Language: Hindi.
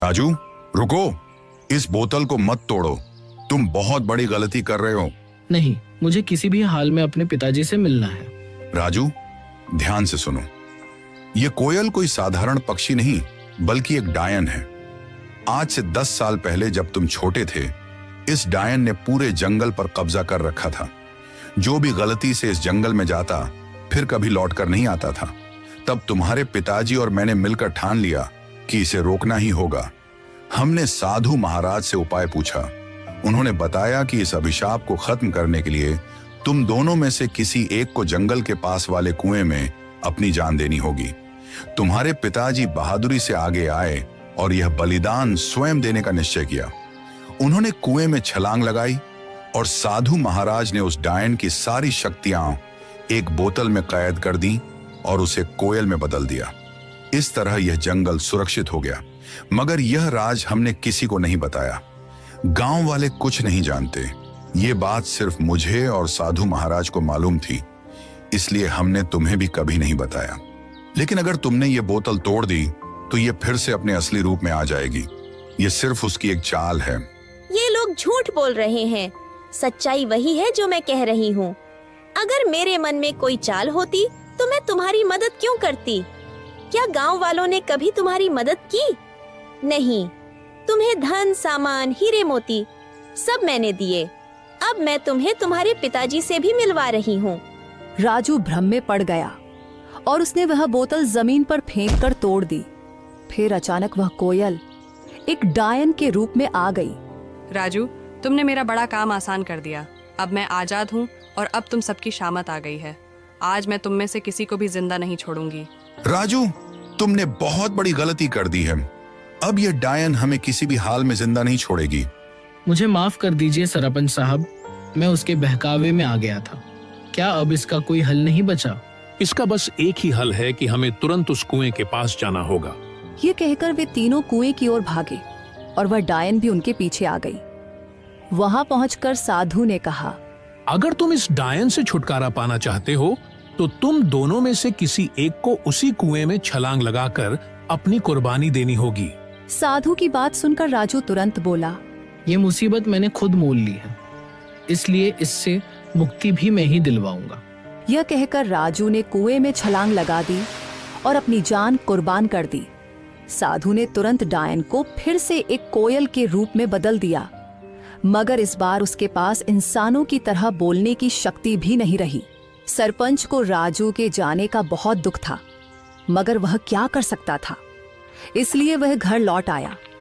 राजू, रुको। इस बोतल को मत तोड़ो। तुम बहुत बड़ी गलती कर रहे हो। नहीं, मुझे किसी भी हाल में अपने पिताजी से मिलना है। राजू, ध्यान से सुनो। ये कोयल कोई साधारण पक्षी नहीं, बल्कि एक डायन है। आज से 10 साल पहले जब तुम छोटे थे, इस डायन ने पूरे जंगल पर कब्जा कर रखा था। जो भी गलती से इस जंगल में जाता, फिर कभी लौट कर नहीं आता था। तब तुम्हारे पिताजी और मैंने मिलकर ठान लिया कि इसे रोकना ही होगा। हमने साधु महाराज से उपाय पूछा। उन्होंने बताया कि इस अभिशाप को खत्म करने के लिए तुम दोनों में से किसी एक को जंगल के पास वाले कुएं में अपनी जान देनी होगी। तुम्हारे पिताजी बहादुरी से आगे आए और यह बलिदान स्वयं देने का निश्चय किया। उन्होंने कुएं में छलांग लगाई और साधु महाराज ने उस डायन की सारी शक्तियां एक बोतल में कैद कर दी और उसे कोयल में बदल दिया। इस तरह यह जंगल सुरक्षित हो गया। मगर यह राज हमने किसी को नहीं बताया। गांव वाले कुछ नहीं जानते। ये बात सिर्फ मुझे और साधु महाराज को मालूम थी, इसलिए हमने तुम्हें भी कभी नहीं बताया। लेकिन अगर तुमने ये बोतल तोड़ दी तो ये फिर से अपने असली रूप में आ जाएगी। ये सिर्फ उसकी एक चाल है। ये लोग झूठ बोल रहे हैं। सच्चाई वही है जो मैं कह रही हूँ। अगर मेरे मन में कोई चाल होती तो मैं तुम्हारी मदद क्यों करती? क्या गांव वालों ने कभी तुम्हारी मदद की? नहीं। तुम्हें धन, सामान, हीरे मोती सब मैंने दिए। अब मैं तुम्हें तुम्हारे पिताजी से भी मिलवा रही हूँ। राजू भ्रम में पड़ गया और उसने वह बोतल जमीन पर फेंक कर तोड़ दी। फिर अचानक वह कोयल एक डायन के रूप में आ गई। राजू, तुमने मेरा बड़ा काम आसान कर दिया। अब मैं आजाद हूँ और अब तुम सबकी शामत आ गई है। आज मैं तुम में से किसी को भी जिंदा नहीं छोड़ूंगी। राजू, तुमने बहुत बड़ी गलती कर दी है। अब यह डायन हमें किसी भी हाल में जिंदा नहीं छोड़ेगी। मुझे माफ कर दीजिए सरपंच साहब, मैं उसके बहकावे में आ गया था। क्या अब इसका कोई हल नहीं बचा? इसका बस एक ही हल है कि हमें तुरंत उस कुएं के पास जाना होगा। ये कहकर वे तीनों कुएं की ओर भागे और वह डायन भी उनके पीछे आ गई। वहां पहुंचकर साधु ने कहा, अगर तुम इस डायन से छुटकारा पाना चाहते हो तो तुम दोनों में से किसी एक को उसी कुएं में छलांग लगाकर अपनी कुर्बानी देनी होगी। साधु की बात सुनकर राजू तुरंत बोला, ये मुसीबत मैंने खुद मोल ली है, इसलिए इससे मुक्ति भी मैं ही दिलवाऊंगा। यह कहकर राजू ने कुएं में छलांग लगा दी और अपनी जान कुर्बान कर दी। साधु ने तुरंत डायन को फिर से एक कोयल के रूप में बदल दिया, मगर इस बार उसके पास इंसानों की तरह बोलने की शक्ति भी नहीं रही। सरपंच को राजू के जाने का बहुत दुख था, मगर वह क्या कर सकता था, इसलिए वह घर लौट आया।